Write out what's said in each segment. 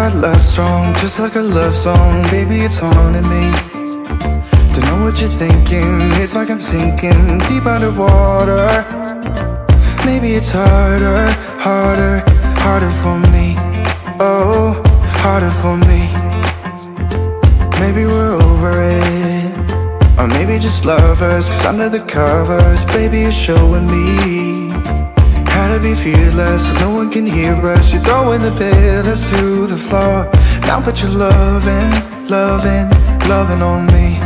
our love strong, just like a love song. Baby, it's haunting me. Don't know what you're thinking. It's like I'm sinking deep underwater. Maybe it's harder, harder, harder for me. Oh, harder for me. Maybe we're over it, or maybe just lovers. Cause under the covers, baby, you're showing me how to be fearless so no one can hear us. You're throwing the pillars through the floor. Now put your loving, loving, loving on me.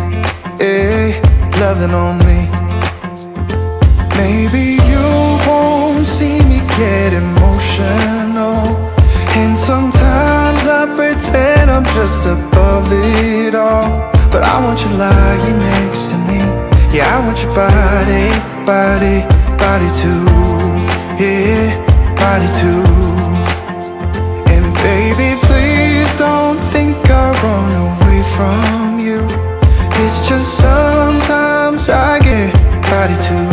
Eh, loving on me. Maybe you won't see me get emotional, and sometimes I pretend I'm just above it all. But I want you lying next to me. Yeah, I want your body, body, body too. Yeah, body too. And baby, please don't think I run away from you. It's just sometimes I get body too.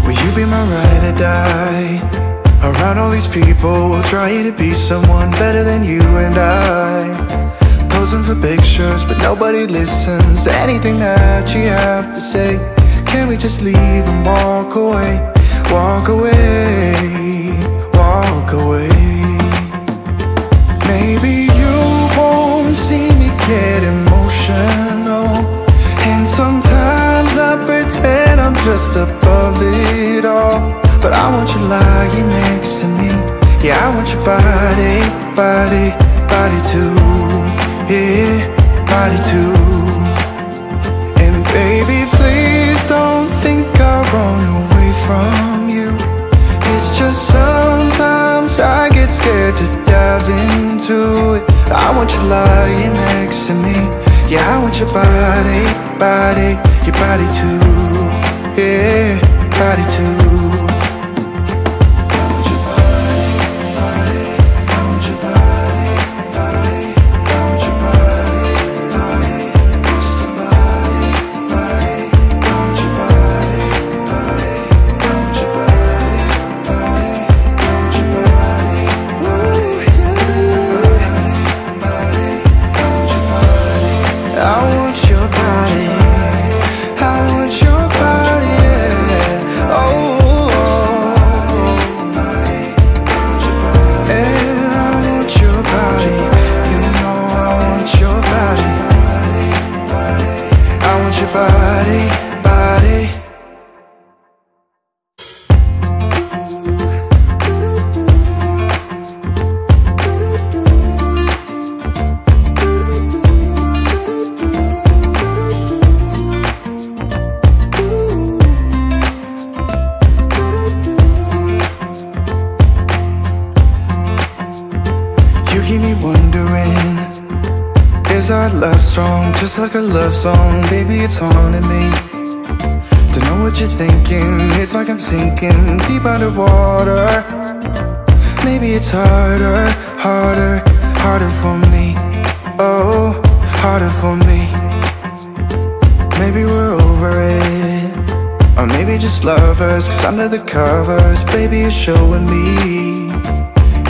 Will you be my ride or die? Around all these people, we'll try to be someone better than you and I. Posing for pictures, but nobody listens to anything that you have to say. Can we just leave and walk away? Walk away, walk away. Maybe you won't see me get emotional, and sometimes I pretend I'm just above it all. But I want you lying next to me. Yeah, I want your body, body, body too. Yeah, body too. And baby, please don't think I run away from you. It's just sometimes I get scared to dive into it. I want you lying next to me. Yeah, I want your body, body, your body too. Yeah, body too. Is our love strong, just like a love song? Baby, it's haunting me. Don't know what you're thinking. It's like I'm sinking deep underwater. Maybe it's harder, harder, harder for me. Oh, harder for me. Maybe we're over it, or maybe just lovers. Cause under the covers, baby, you're showing me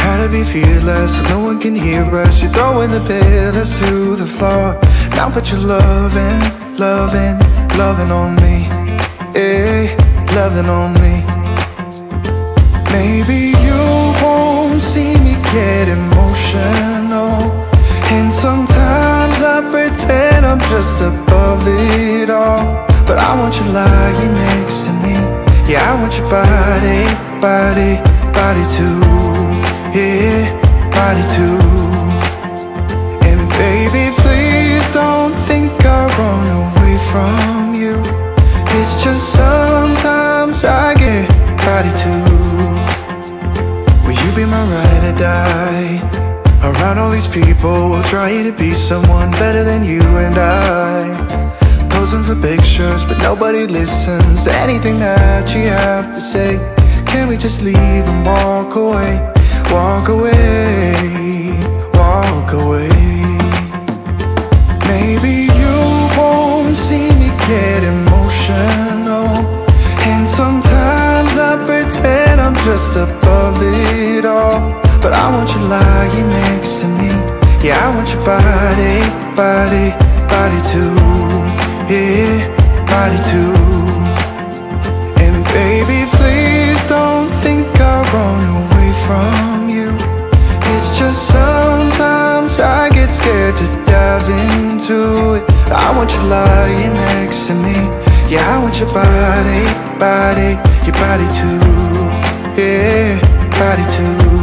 how to be fearless so no one can hear us. You're throwing the pillars through the floor. Now put your loving, loving, loving on me. Eh, loving on me. Maybe you won't see me get emotional, and sometimes I pretend I'm just above it all. But I want you lying next to me. Yeah, I want your body, body, body too. Yeah, body too. And baby, please don't think I run away from you. It's just sometimes I get body too. Will you be my ride or die? Around all these people, we'll try to be someone better than you and I. Posing for pictures, but nobody listens to anything that you have to say. Can we just leave and walk away? Walk away, walk away. Maybe you won't see me get emotional, and sometimes I pretend I'm just above it all. But I want you lying next Yeah, I want your body, body, body too. Yeah, body too. And baby, please don't think I'll run away from you. It's just sometimes I get scared to dive into it. I want you lying next to me. Yeah, I want your body, body, your body too. Yeah, body too.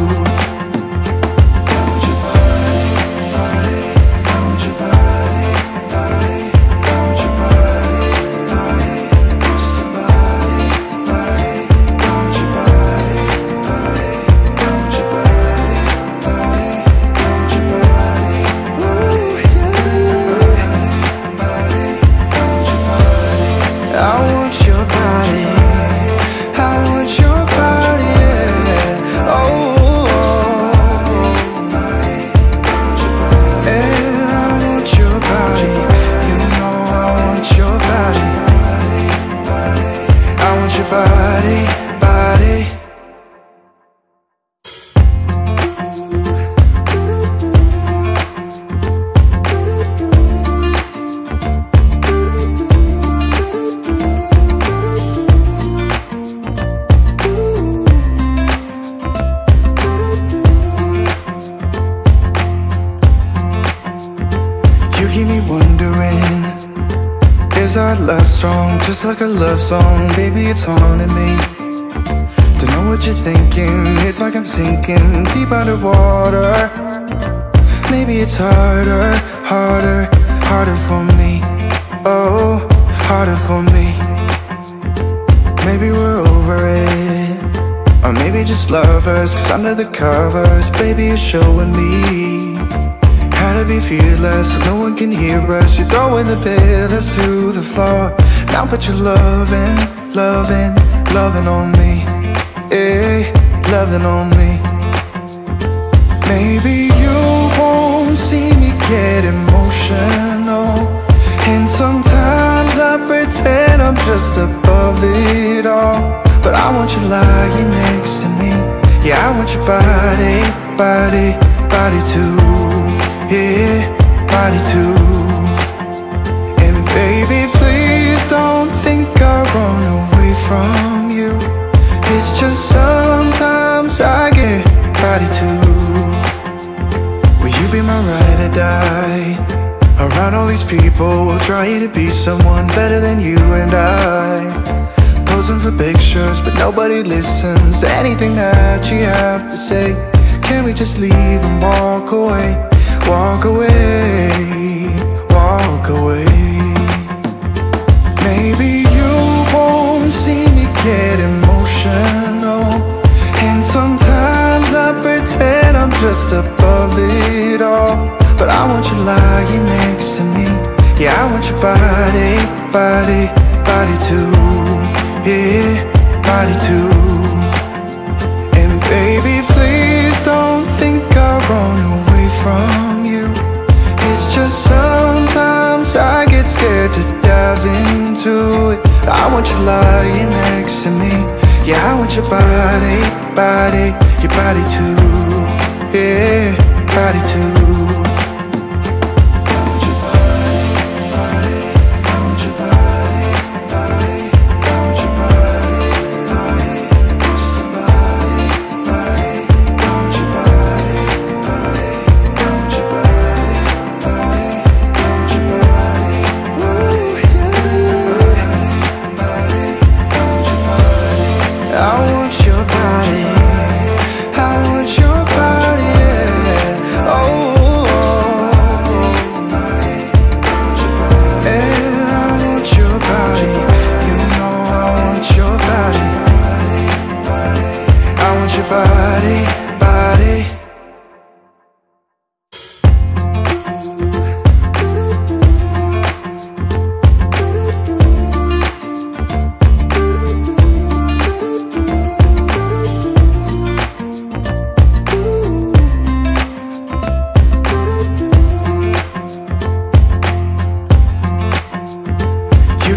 Is our love strong, just like a love song? Baby, it's haunting me. Don't know what you're thinking. It's like I'm sinking deep underwater. Maybe it's harder, harder, harder for me. Oh, harder for me. Maybe we're over it, or maybe just lovers. Cause under the covers, baby, you're showing me how to be fearless so no one can hear us. You're throwing the pillars through the floor. Now put your loving, loving, loving on me. Eh, loving on me. Maybe you won't see me get emotional, and sometimes I pretend I'm just above it all. But I want you lying next to me. Yeah, I want your body, body, body too. Yeah, body too. And baby, please don't think I'll run away from you. It's just sometimes I get body too. Will you be my ride or die? Around all these people, we'll try to be someone better than you and I. Posing for pictures, but nobody listens to anything that you have to say. Can we just leave and walk away? Walk away, walk away. Maybe you won't see me get emotional, and sometimes I pretend I'm just above it all. But I want you lying next to me. Yeah, I want your body, body, body too. Yeah, body too. And baby, please don't think I'll run away from you. It's just sometimes I get scared to dive into it. I want you lying next to me. Yeah, I want your body, body, your body too. Yeah, body too.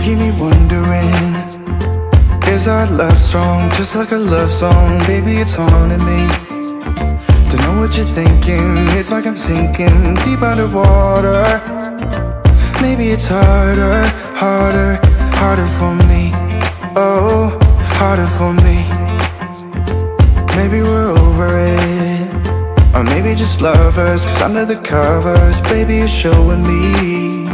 keep me wondering, is our love strong, just like a love song? Baby, it's haunting me. Don't know what you're thinking. It's like I'm sinking deep underwater. Maybe it's harder, harder, harder for me. Oh, harder for me. Maybe we're over it, or maybe just lovers. Cause under the covers, baby, you're showing me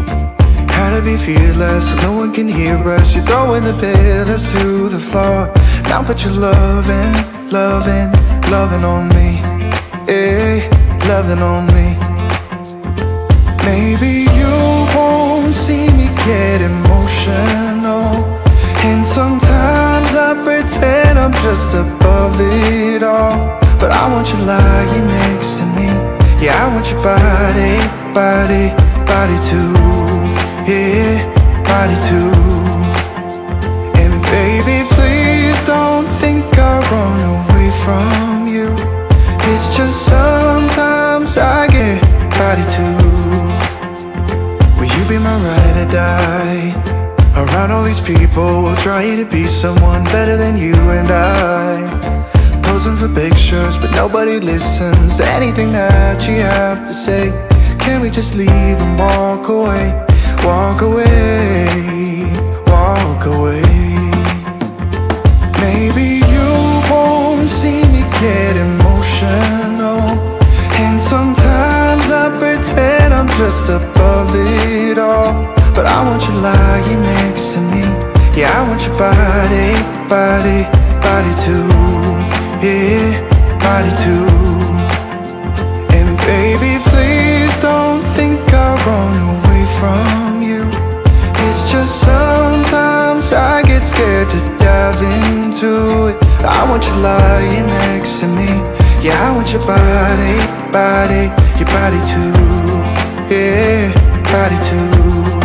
how to be fearless so no one can hear us. You're throwing the pillars to the floor. Now put your loving, loving, loving on me. Eh, loving on me. Maybe you won't see me get emotional, and sometimes I pretend I'm just above it all. But I want you lying next to me. Yeah, I want your body, body, body too. Yeah, body too. And baby, please don't think I run away from you. It's just sometimes I get body too. Will you be my ride or die? Around all these people, we'll try to be someone better than you and I. Posing for pictures, but nobody listens to anything that you have to say. Can we just leave and walk away? Walk away, walk away. Maybe you won't see me get emotional, and sometimes I pretend I'm just above it all. But I want you lying next to me. Yeah, I want your body, body, body too. Yeah, body too. And baby, please don't think I'll run away from you. It's just sometimes I get scared to dive into it. I want you lying next to me. Yeah, I want your body, body, your body too. Yeah, body too.